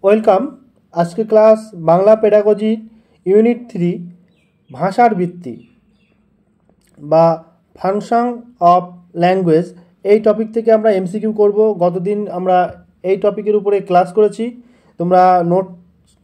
Welcome. আজকে class Bangla pedagogy unit 3 ভাষার ভিত্তি বা ফাংশন অফ ল্যাঙ্গুয়েজ এই টপিক থেকে আমরা এমসিকিউ করব। গতদিন আমরা এই টপিকের উপরে ক্লাস করেছি, তোমরা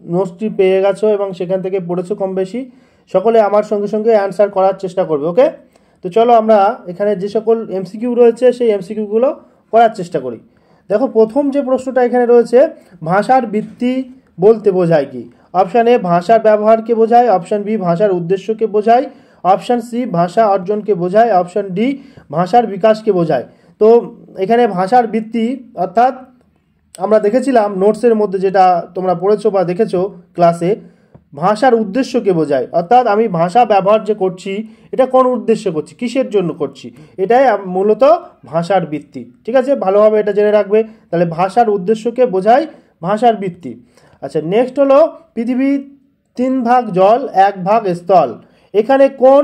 নোটসটি পেয়ে গেছো এবং সেখান থেকে পড়েছো কম বেশি। সকলে আমার সঙ্গে সঙ্গে অ্যান্সার করার চেষ্টা করবে। ওকে, তো চলো আমরা এখানে যে সকল এমসিকিউ রয়েছে সেই এমসিকিউগুলো করার চেষ্টা করি। দেখো, প্রথম যে প্রশ্নটা এখানে রয়েছে, ভাষার ভিত্তি বলতে বোঝায় কি? অপশান এ ভাষার ব্যবহারকে বোঝায়, অপশান বি ভাষার উদ্দেশ্যকে বোঝায়, অপশান সি ভাষা অর্জনকে বোঝায়, অপশান ডি ভাষার বিকাশকে বোঝায়। তো এখানে ভাষার ভিত্তি অর্থাৎ আমরা দেখেছিলাম নোটসের মধ্যে, যেটা তোমরা পড়েছো বা দেখেছো ক্লাসে, ভাষার উদ্দেশ্যকে বোঝায়। অর্থাৎ আমি ভাষা ব্যবহার যে করছি এটা কোন উদ্দেশ্যে করছি, কিসের জন্য করছি, এটাই মূলত ভাষার ভিত্তি। ঠিক আছে, ভালোভাবে এটা জেনে রাখবে। তাহলে ভাষার উদ্দেশ্যকে বোঝায় ভাষার ভিত্তি। আচ্ছা, নেক্সট হলো পৃথিবী 3 ভাগ জল 1 ভাগ স্থল, এখানে কোন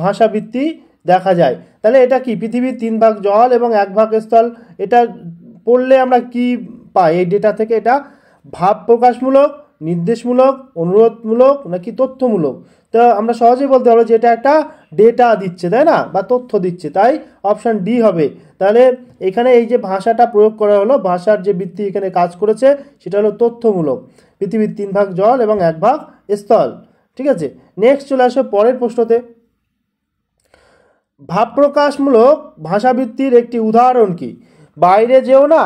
ভাষা ভিত্তি দেখা যায়? তাহলে এটা কি? পৃথিবীর 3 ভাগ জল এবং 1 ভাগ স্থল, এটা পড়লে আমরা কি পাই এই ডেটা থেকে? এটা ভাব প্রকাশমূলক, নির্দেশমূলক, অনুরোধমূলক নাকি তথ্যমূলক? তো আমরা সহজেই বলতে পারবো যে এটা একটা ডেটা দিচ্ছে, তাই না, বা তথ্য দিচ্ছে, তাই অপশান ডি হবে। তাহলে এখানে এই যে ভাষাটা প্রয়োগ করা হলো, ভাষার যে ভিত্তি এখানে কাজ করেছে সেটা হলো তথ্যমূলক। পৃথিবীর 3 ভাগ জল এবং 1 ভাগ স্থল। ঠিক আছে, নেক্সট চলে আসো পরের প্রশ্নতে। ভাব প্রকাশমূলক ভাষাভিত্তির একটি উদাহরণ কি? বাইরে যেও না,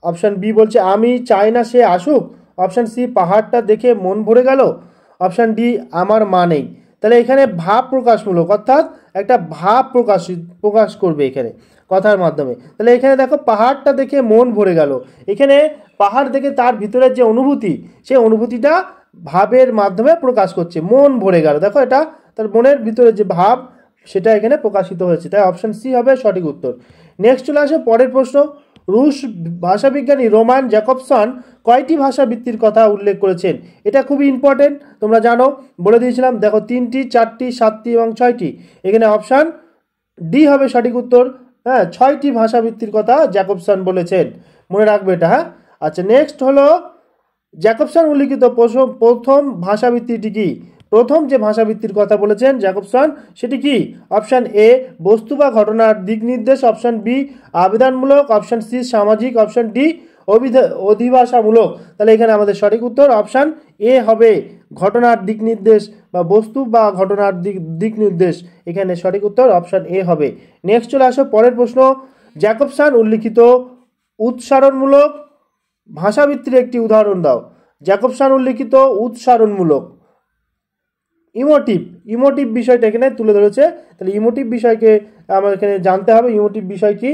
অপশান বি বলছে আমি চাই না সে আসুক, অপশান সি পাহাড়টা দেখে মন ভরে গেল, অপশান ডি আমার মা নেই। তাহলে এখানে ভাব প্রকাশমূলক অর্থাৎ একটা ভাব প্রকাশ করবে এখানে কথার মাধ্যমে। তাহলে এখানে দেখো পাহাড়টা দেখে মন ভরে গেল, এখানে পাহাড় দেখে তার ভিতরের যে অনুভূতি, সেই অনুভূতিটা ভাবের মাধ্যমে প্রকাশ করছে, মন ভরে গেল। দেখো এটা তার মনের ভিতরে যে ভাব সেটা এখানে প্রকাশিত হয়েছে, তাই অপশান সি হবে সঠিক উত্তর। নেক্সট চলে আসে পরের প্রশ্ন। রুশ ভাষাবিজ্ঞানী রোমান জ্যাকবসন কয়টি ভাষাভিত্তির কথা উল্লেখ করেছেন? এটা খুবই ইম্পর্টেন্ট, তোমরা জানো, বলে দিয়েছিলাম। দেখো 3টি, 4টি, 7টি এবং 6টি, এখানে অপশান ডি হবে সঠিক উত্তর। হ্যাঁ, 6টি ভাষাভিত্তির কথা জ্যাকবসন বলেছেন, মনে রাখবে এটা। হ্যাঁ, আচ্ছা, নেক্সট হলো জ্যাকবসন উল্লিখিত প্রথম ভাষাভিত্তিটি কি? প্রথম যে ভাষাভিত্তির কথা বলেছেন জ্যাকবসন সেটি কি? অপশান এ বস্তু বা ঘটনার দিক নির্দেশ, অপশান বি আবেদনমূলক, অপশান সি সামাজিক, অপশান ডি অধিভাষামূলক। তাহলে এখানে আমাদের সঠিক উত্তর অপশান এ হবে, ঘটনার দিক নির্দেশ বা বস্তু বা ঘটনার দিক নির্দেশ, এখানে সঠিক উত্তর অপশান এ হবে। নেক্সট চলে আসো পরের প্রশ্ন। জ্যাকবসন উল্লিখিত উৎসারণমূলক ভাষাভিত্তির একটি উদাহরণ দাও। জ্যাকবসন উল্লিখিত উৎসারণমূলক ইমোটিভ বিষয়টা এখানে তুলে ধরেছে। তাহলে ইমোটিভ বিষয়কে আমার এখানে জানতে হবে। ইমোটিভ বিষয় কি?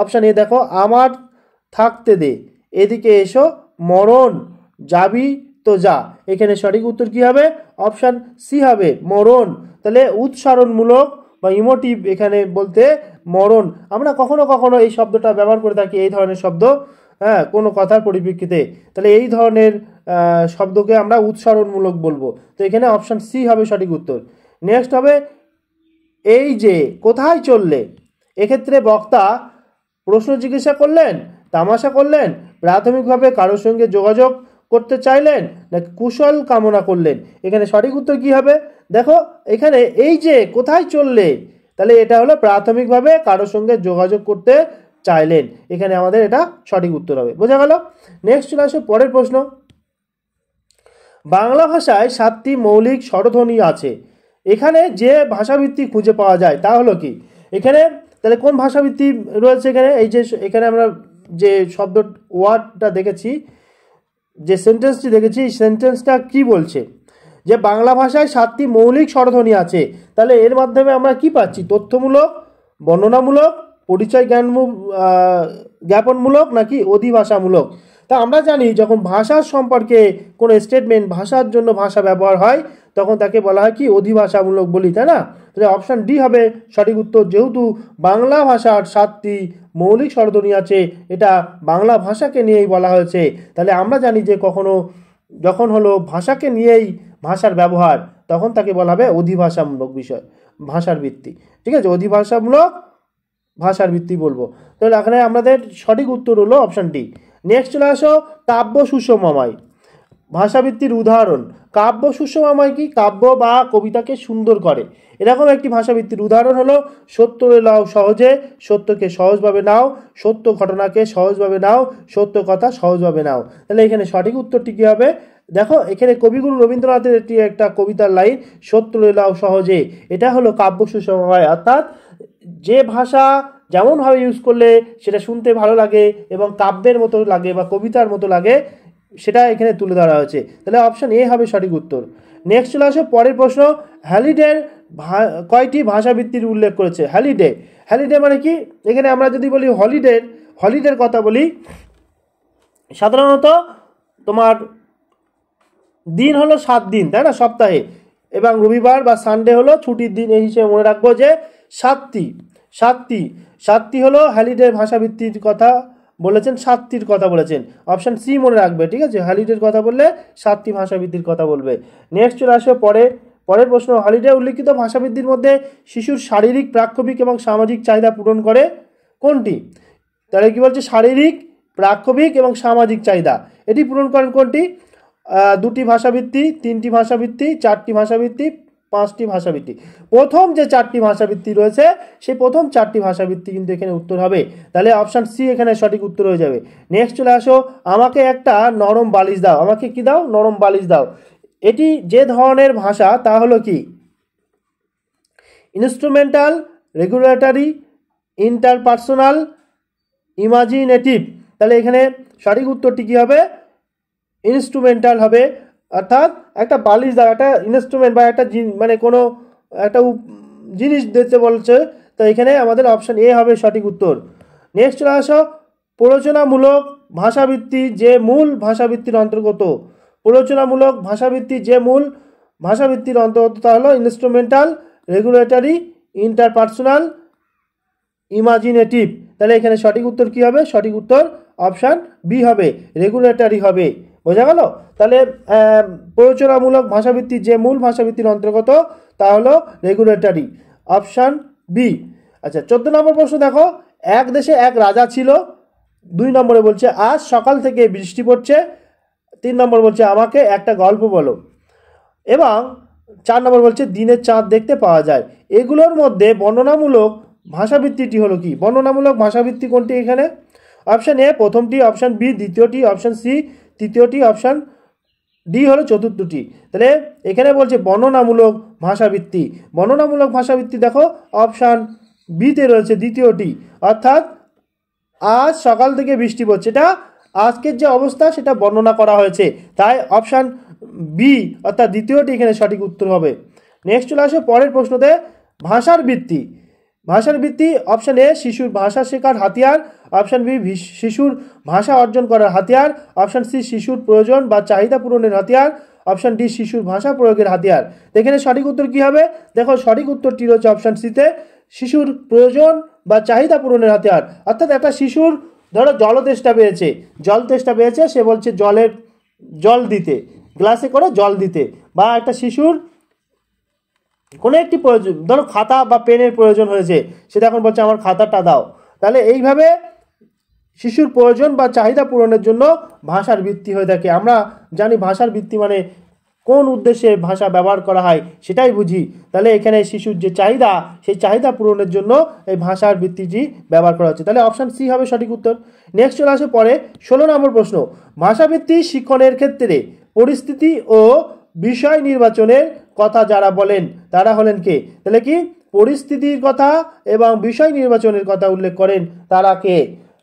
অপশান এ দেখো, আমার থাকতে দে, এদিকে এসো, মরণ, যাবি তো যা। এখানে সঠিক উত্তর কি হবে? অপশান সি হবে, মরণ। তাহলে উৎসারণমূলক বা ইমোটিভ এখানে বলতে মরণ। আমরা কখনো কখনো এই শব্দটা ব্যবহার করে থাকি, এই ধরনের শব্দ, হ্যাঁ, কোনো কথার পরিপ্রেক্ষিতে। তাহলে এই ধরনের শব্দকে আমরা উৎসারণমূলক বলবো। তো এখানে অপশান সি হবে সঠিক উত্তর। নেক্সট হবে এই যে কোথায় চললে। এক্ষেত্রে বক্তা প্রশ্ন জিজ্ঞাসা করলেন, তামাশা করলেন, প্রাথমিকভাবে কারোর সঙ্গে যোগাযোগ করতে চাইলেন, নাকি কুশল কামনা করলেন? এখানে সঠিক উত্তর কি হবে? দেখো এখানে এই যে কোথায় চললে, তাহলে এটা হলো প্রাথমিকভাবে কারোর সঙ্গে যোগাযোগ করতে চাইলেন, এখানে আমাদের এটা সঠিক উত্তর হবে। বোঝা গেল? নেক্সট চলে আসো পরের প্রশ্ন। বাংলা ভাষায় 7টি মৌলিক স্বরধ্বনি আছে, এখানে যে ভাষাভিত্তি খুঁজে পাওয়া যায় তা হলো কি? এখানে তাহলে কোন ভাষাভিত্তি রয়েছে এখানে? এই যে এখানে আমরা যে শব্দ ওয়ার্ডটা দেখেছি, যে সেন্টেন্সটি দেখেছি, সেন্টেন্সটা কি বলছে? যে বাংলা ভাষায় 7টি মৌলিক স্বরধ্বনি আছে। তাহলে এর মাধ্যমে আমরা কি পাচ্ছি? তথ্যমূলক, বর্ণনামূলক, পরিচয় জ্ঞাপনমূলক নাকি অধিভাষামূলক? তা আমরা জানি যখন ভাষার সম্পর্কে কোনো স্টেটমেন্ট, ভাষার জন্য ভাষা ব্যবহার হয়, তখন তাকে বলা হয় কি? অধিভাষামূলক বলি, তাই না? তাহলে অপশান ডি হবে সঠিক উত্তর। যেহেতু বাংলা ভাষার 7টি মৌলিক স্বরধ্বনি আছে, এটা বাংলা ভাষাকে নিয়েই বলা হয়েছে। তাহলে আমরা জানি যে যখন হলো ভাষাকে নিয়েই ভাষার ব্যবহার, তখন তাকে বলা হবে অধিভাষামূলক বিষয়, ভাষার ভিত্তি। ঠিক আছে, অধিভাষামূলক ভাষার ভিত্তি বলবো। তাহলে এখানে আমাদের সঠিক উত্তর হলো অপশান ডি। নেক্সট চলে আসো কাব্য সুষমাময় ভাষাবৃত্তির উদাহরণ। কাব্য সুষমাময় কি? কাব্য বা কবিতাকে সুন্দর করে, এরকম একটি ভাষাবৃত্তির উদাহরণ হলো সত্য লাও সহজে, সত্যকে সহজভাবে নাও, সত্য ঘটনাকে সহজভাবে নাও, সত্য কথা সহজভাবে নাও। তাহলে এখানে সঠিক উত্তরটি কী হবে? দেখো এখানে কবিগুরু রবীন্দ্রনাথের এটি একটা কবিতার লাইন, সত্য লাও সহজে, এটা হলো কাব্য সুষমাময়। অর্থাৎ যে ভাষা যেমনভাবে ইউজ করলে সেটা শুনতে ভালো লাগে এবং কাব্যের মতো লাগে বা কবিতার মতো লাগে, সেটা এখানে তুলে ধরা হয়েছে। তাহলে অপশন এ হবে সঠিক উত্তর। নেক্সট চলে আসো পরের প্রশ্ন, হ্যালিডের কয়টি ভাষাবৃত্তির উল্লেখ করেছে? হ্যালিডে, হ্যালিডে মানে কি? এখানে আমরা যদি বলি হলিডের কথা বলি, সাধারণত তোমার দিন হলো 7 দিন, তাই না, সপ্তাহে, এবং রবিবার বা সানডে হলো ছুটির দিন। এই হিসেবে মনে রাখবো যে সাতটি হলো হ্যালিডের ভাষাবৃত্তির কথা বলেছেন, 7টির কথা বলেছেন। অপশান সি মনে রাখবে, ঠিক আছে? হ্যালিডের কথা বললে 7টি ভাষাবৃত্তির কথা বলবে। নেক্সট চলে আসবে পরের প্রশ্ন, হলিডে উল্লিখিত ভাষাবৃত্তির মধ্যে শিশুর শারীরিক, প্রাক্ষবিক এবং সামাজিক চাহিদা পূরণ করে কোনটি? তাহলে কি বলছে? শারীরিক, প্রাক্ষবিক এবং সামাজিক চাহিদা এটি পূরণ করেন কোনটি? 2টি ভাষাবৃত্তি, 3টি ভাষাবৃত্তি, 4টি ভাষাবৃত্তি, 5টি ভাষাবৃত্তি। প্রথম যে 4টি ভাষাবৃত্তি রয়েছে সেই প্রথম 4টি ভাষাবৃত্তি কিন্তু এখানে উত্তর হবে। তাহলে অপশান সি এখানে সঠিক উত্তর হয়ে যাবে। নেক্সট চলে আসো, আমাকে একটা নরম বালিশ দাও। আমাকে কি দাও? নরম বালিশ দাও। এটি যে ধরনের ভাষা তা হলো কি? Instrumental, regulatory, interpersonal, imaginative. তাহলে এখানে সঠিক উত্তরটি কি হবে? ইনস্ট্রুমেন্টাল হবে। অর্থাৎ একটা বালিশ দাও, একটা ইনস্ট্রুমেন্ট বা একটা মানে কোনো একটা জিনিস দিতে বলছে, তো এখানে আমাদের অপশান এ হবে সঠিক উত্তর। নেক্সট চলে আসো, প্ররোচনামূলক ভাষাবৃত্তি যে মূল ভাষাবৃত্তির অন্তর্গত। প্ররোচনামূলক ভাষাবৃত্তি যে মূল ভাষাবৃত্তির অন্তর্গত তা হলো ইনস্ট্রুমেন্টাল, রেগুলেটরি, ইন্টারপার্সোনাল, ইমাজিনেটিভ। তাহলে এখানে সঠিক উত্তর কি হবে? সঠিক উত্তর অপশান বি হবে, রেগুলেটরি হবে। বোঝা গেল? তাহলে প্ররোচনামূলক ভাষাবৃত্তি যে মূল ভাষাবৃত্তির অন্তর্গত তা হলো রেগুলেটরি, অপশান বি। আচ্ছা, 14 নম্বর প্রশ্ন দেখো, এক দেশে এক রাজা ছিল। 2 নম্বরে বলছে আজ সকাল থেকে বৃষ্টি পড়ছে। 3 নম্বর বলছে আমাকে একটা গল্প বলো। এবং 4 নম্বর বলছে দিনের চাঁদ দেখতে পাওয়া যায়। এগুলোর মধ্যে বর্ণনামূলক ভাষাবৃত্তিটি হলো কি? বর্ণনামূলক ভাষাবৃত্তি কোনটি এখানে? অপশান এ প্রথমটি, অপশান বি দ্বিতীয়টি, অপশান সি তৃতীয়টি, অপশান ডি হলো চতুর্থটি। তাহলে এখানে বলছে বর্ণনামূলক ভাষাবৃত্তি। বর্ণনামূলক ভাষাবৃত্তি দেখো অপশান বিতে রয়েছে দ্বিতীয়টি, অর্থাৎ আজ সকাল থেকে বৃষ্টি পড়ছে, এটা আজকের যে অবস্থা সেটা বর্ণনা করা হয়েছে, তাই অপশান বি অর্থাৎ দ্বিতীয়টি এখানে সঠিক উত্তর হবে। নেক্সট চলে আসে পরের প্রশ্নতে, ভাষার বৃত্তি। ভাষার বৃত্তি, অপশান এ শিশুর ভাষা শেখার হাতিয়ার, অপশান বি শিশুর ভাষা অর্জন করার হাতিয়ার, অপশান সি শিশুর প্রয়োজন বা চাহিদা পূরণের হাতিয়ার, অপশান ডি শিশুর ভাষা প্রয়োগের হাতিয়ার। এখানে সঠিক উত্তর কি হবে? দেখো সঠিক উত্তরটি রয়েছে অপশান সিতে, শিশুর প্রয়োজন বা চাহিদা পূরণের হাতিয়ার। অর্থাৎ একটা শিশুর ধরো জল তেষ্টা পেয়েছে, সে বলছে জল দিতে, গ্লাসে করে জল দিতে, বা একটা শিশুর কোনো একটি প্রয়োজন, ধরো খাতা বা পেনের প্রয়োজন হয়েছে, সেটা এখন বলছে আমার খাতাটা দাও। তাহলে এইভাবে শিশুর প্রয়োজন বা চাহিদা পূরণের জন্য ভাষার বৃত্তি হয়ে থাকে। আমরা জানি ভাষার বৃত্তি মানে কোন উদ্দেশ্যে ভাষা ব্যবহার করা হয় সেটাই বুঝি। তাহলে এখানে শিশুর যে চাহিদা, সেই চাহিদা পূরণের জন্য এই ভাষার বৃত্তিটি ব্যবহার করা হচ্ছে। তাহলে অপশান সি হবে সঠিক উত্তর। নেক্সট চলে আসে পরে 16 নম্বর প্রশ্ন, ভাষাবৃত্তি শিক্ষণের ক্ষেত্রে পরিস্থিতি ও বিষয় নির্বাচনের কথা যারা বলেন তারা হলেন কে? তাহলে কি পরিস্থিতির কথা এবং বিষয় নির্বাচনের কথা উল্লেখ করেন তারা কে?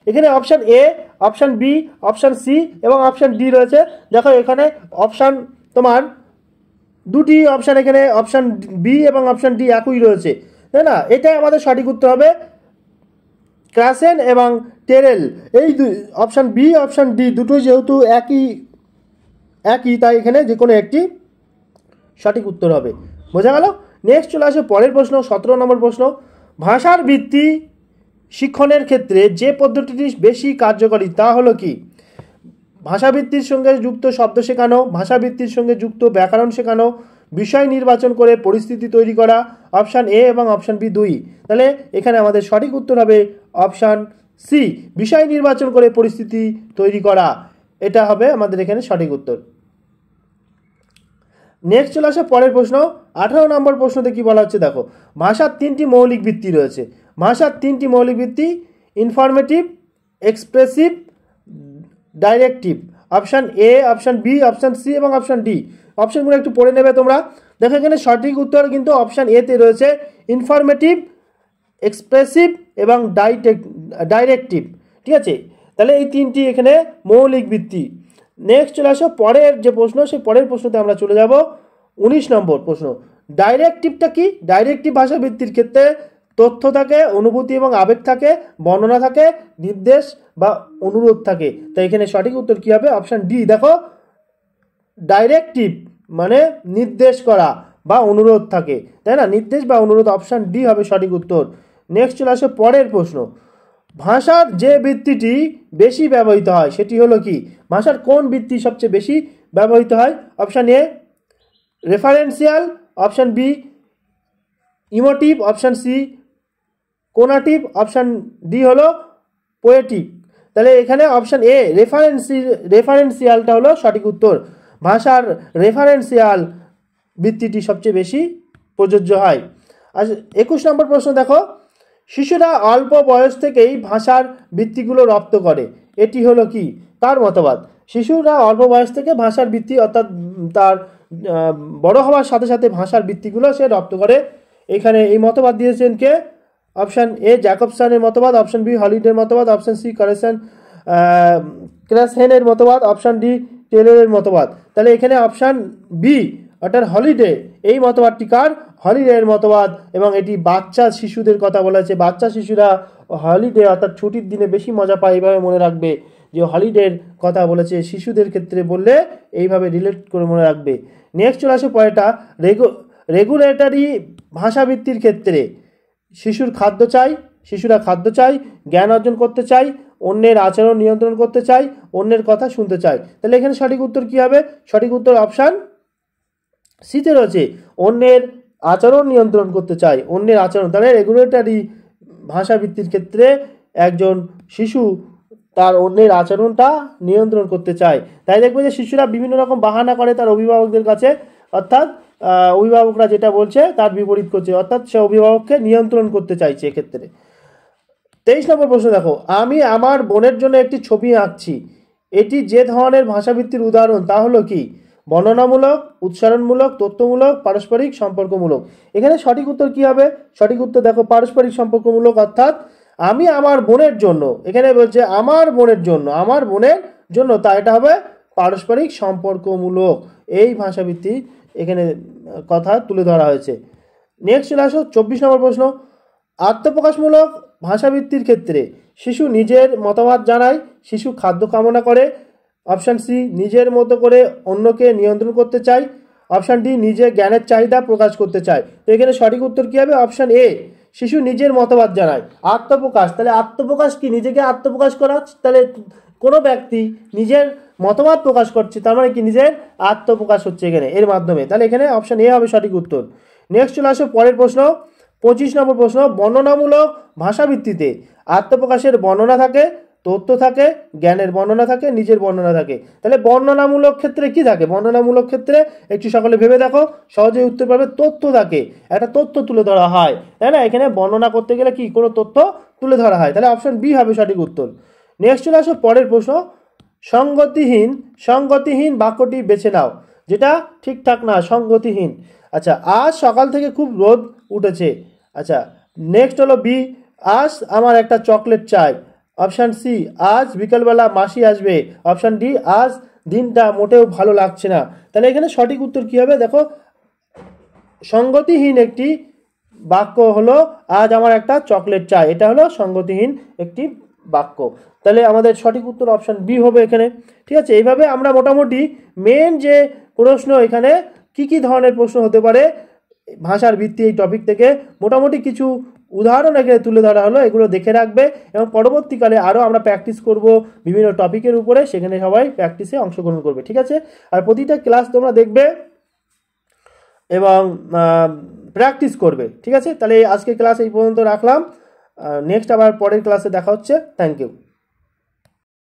এখানে option A, option B, option C এবং অপশান ডি রয়েছে। দেখো এখানে অপশান তোমার 2টি অপশান, এখানে অপশান বি এবং অপশান ডি একই রয়েছে, তাই না? এটাই আমাদের সঠিক উত্তর হবে, ক্রাসেন এবং টেরেল। এই অপশান বি, অপশান ডি দুটোই যেহেতু একই, তাই এখানে যে কোনো একটি সঠিক উত্তর হবে। বোঝা গেল? নেক্সট চলে আসে পরের প্রশ্ন, 17 নম্বর প্রশ্ন, ভাষার বৃত্তি শিক্ষণের ক্ষেত্রে যে পদ্ধতিটি বেশি কার্যকরী তা হলো কি? ভাষাবৃত্তির সঙ্গে যুক্ত শব্দ শেখানো, ভাষাবৃত্তির সঙ্গে যুক্ত ব্যাকরণ শেখানো, বিষয় নির্বাচন করে পরিস্থিতি তৈরি করা, অপশান এ এবং অপশান বি 2। তাহলে এখানে আমাদের সঠিক উত্তর হবে অপশান সি বিষয় নির্বাচন করে পরিস্থিতি তৈরি করা, এটা হবে আমাদের এখানে সঠিক উত্তর। নেক্সট চলে আসে পরের প্রশ্ন। 18 নম্বর প্রশ্নতে কি বলা হচ্ছে দেখো, ভাষার 3টি মৌলিক ভিত্তি রয়েছে। ভাষার 3টি মৌলিক ভিত্তি: informative, expressive, directive. Option A, option B, option C এবং অপশান ডি। অপশানগুলো একটু পড়ে নেবে তোমরা। দেখো এখানে সঠিক উত্তর কিন্তু অপশান এতে রয়েছে ইনফরমেটিভ, এক্সপ্রেসিভ এবং ডাইরেক্টিভ। ঠিক আছে, তাহলে এই 3টি এখানে মৌলিক ভিত্তি। নেক্সট চলে আসো পরের যে প্রশ্ন, সেই পরের প্রশ্নতে আমরা চলে যাব। 19 নম্বর প্রশ্ন, ডাইরেক্টিভটা কি? ডাইরেক্টিভ ভাষা ভিত্তির ক্ষেত্রে তথ্য থাকে, অনুভূতি এবং আবেগ থাকে, বর্ণনা থাকে, নির্দেশ বা অনুরোধ থাকে। তো এখানে সঠিক উত্তর কি হবে? Option D. দেখো ডাইরেক্টিভ মানে নির্দেশ করা বা অনুরোধ থাকে, তাই না? নির্দেশ বা অনুরোধ, অপশান ডি হবে সঠিক উত্তর। নেক্সট চলে আসে পরের প্রশ্ন, ভাষার যে বৃত্তিটি বেশি ব্যবহৃত হয় সেটি হলো কি? ভাষার কোন বৃত্তি সবচেয়ে বেশি ব্যবহৃত হয়? Option A referential, option B emotive, option C conative, option D হলো পোয়েটিক। তাহলে এখানে অপশান এ রেফারেন্সিয়ালটা হলো সঠিক উত্তর। ভাষার রেফারেন্সিয়াল বৃত্তিটি সবচেয়ে বেশি প্রযোজ্য হয়। আর 21 নম্বর প্রশ্ন দেখো, শিশুরা অল্প বয়স থেকেই ভাষার বৃত্তিগুলো রপ্ত করে, এটি হলো কি? তার মতবাদ। শিশুরা অল্প বয়স থেকে ভাষার বৃত্তি অর্থাৎ তার বড় হওয়ার সাথে সাথে ভাষার বৃত্তিগুলো সে রপ্ত করে। এখানে এই মতবাদ দিয়েছেন কে? অপশান এ জ্যাকবসনের মতবাদ, অপশান বি হলিডের মতবাদ, অপশান সি ক্রাসহেনের মতবাদ, অপশান ডি টেলরের মতবাদ। তাহলে এখানে অপশান বি অর্থাৎ হলিডে, এই মতবাদটি কার? হলিডের মতবাদ। এবং এটি বাচ্চা শিশুদের কথা বলা হয়েছে। বাচ্চা শিশুরা হলিডে অর্থাৎ ছুটির দিনে বেশি মজা পায়, এইভাবে মনে রাখবে যে হলিডের কথা বলেছে। শিশুদের ক্ষেত্রে বললে এইভাবে রিলেট করে মনে রাখবে। নেক্সট চলে আসে পরেরটা, রেগুলেটরি ভাষাবৃত্তির ক্ষেত্রে শিশুরা খাদ্য চায়, জ্ঞান অর্জন করতে চায়, অন্যের আচরণ নিয়ন্ত্রণ করতে চায়, অন্যের কথা শুনতে চায়। তাহলে এখানে সঠিক উত্তর কি হবে? সঠিক উত্তর অপশান সিতে রয়েছে অন্যের আচরণ নিয়ন্ত্রণ করতে চায়, অন্যের আচরণ। তাহলে রেগুলেটরি ভাষাবৃত্তির ক্ষেত্রে একজন শিশু তার অন্যের আচরণটা নিয়ন্ত্রণ করতে চায়। তাই দেখবে যে শিশুরা বিভিন্ন রকম বাহানা করে তার অভিভাবকদের কাছে, অর্থাৎ অভিভাবকরা যেটা বলছে তার বিপরীত করছে, অর্থাৎ সে অভিভাবককে নিয়ন্ত্রণ করতে চাইছে এক্ষেত্রে। 23 নম্বর প্রশ্ন দেখো, আমি আমার বোনের জন্য একটি ছবি আঁকছি, এটি যে ধরনের ভাষাবৃত্তির উদাহরণ তা হলো কি? বর্ণনামূলক, উচ্চারণমূলক, তথ্যমূলক, পারস্পরিক সম্পর্কমূলক। এখানে সঠিক উত্তর কি হবে? সঠিক উত্তর দেখো পারস্পরিক সম্পর্কমূলক। অর্থাৎ আমি আমার বোনের জন্য, এখানে বলছে আমার বোনের জন্য, তা এটা হবে পারস্পরিক সম্পর্কমূলক। এই ভাষাবৃত্তি এখানে কথা তুলে ধরা হয়েছে। নেক্সট চলে আসো 24 নম্বর প্রশ্ন, আত্মপ্রকাশমূলক ভাষাবৃত্তির ক্ষেত্রে শিশু নিজের মতামত জানায়, শিশু খাদ্য কামনা করে, অপশান সি নিজের মতো করে অন্যকে নিয়ন্ত্রণ করতে চায়, অপশান ডি নিজের জ্ঞানের চাহিদা প্রকাশ করতে চায়। তো এখানে সঠিক উত্তর কি হবে? অপশান এ শিশু নিজের মতবাদ জানায়। আত্মপ্রকাশ, তাহলে আত্মপ্রকাশ কি? নিজেকে আত্মপ্রকাশ করা। তাহলে কোনো ব্যক্তি নিজের মতবাদ প্রকাশ করছে, তার মানে কি? নিজের আত্মপ্রকাশ হচ্ছে এখানে এর মাধ্যমে। তাহলে এখানে অপশান এ হবে সঠিক উত্তর। নেক্সট চলে আসো পরের প্রশ্ন, 25 নম্বর প্রশ্ন, বর্ণনামূলক ভাষাবৃত্তিতে আত্মপ্রকাশের বর্ণনা থাকে, তথ্য থাকে, জ্ঞানের বর্ণনা থাকে, নিজের বর্ণনা থাকে। তাহলে বর্ণনামূলক ক্ষেত্রে কি থাকে? বর্ণনামূলক ক্ষেত্রে একটু সকলে ভেবে দেখো, সহজেই উত্তর পাবে। তথ্য থাকে, একটা তথ্য তুলে ধরা হয়, তাই না? এখানে বর্ণনা করতে গেলে কি কোনো তথ্য তুলে ধরা হয়। তাহলে অপশান বি হবে সঠিক উত্তর। নেক্সট চলে আসো পরের প্রশ্ন, সংগতিহীন বাক্যটি বেছে নাও, যেটা ঠিকঠাক না, সংগতিহীন। আচ্ছা, আজ সকাল থেকে খুব রোদ উঠেছে। আচ্ছা, নেক্সট হলো বি, আজ আমার একটা চকলেট চাই। অপশান সি আজ বিকালবেলা মাসি আসবে। অপশান ডি আজ দিনটা মোটেও ভালো লাগছে না। তাহলে এখানে সঠিক উত্তর কি হবে? দেখো সংগতিহীন একটি বাক্য হলো আজ আমার একটা চকলেট চাই, এটা হলো সংগতিহীন একটি বাক্য। তাহলে আমাদের সঠিক উত্তর অপশান বি হবে এখানে। ঠিক আছে, এইভাবে আমরা মোটামুটি মেন যে প্রশ্ন, এখানে কি ধরনের প্রশ্ন হতে পারে ভাষার ভিত্তি, এই টপিক থেকে মোটামুটি কিছু উদাহরণ এখানে তুলে ধরা হলো। এগুলো দেখে রাখবে এবং পরবর্তীকালে আরও আমরা প্র্যাকটিস করব বিভিন্ন টপিকের উপরে, সেখানে সবাই প্র্যাকটিসে অংশগ্রহণ করবে। ঠিক আছে, আর প্রতিটা ক্লাস তোমরা দেখবে এবং প্র্যাকটিস করবে। ঠিক আছে, তাহলে আজকে ক্লাস এই পর্যন্ত রাখলাম। নেক্সট আবার পরের ক্লাসে দেখা হচ্ছে। Thank you.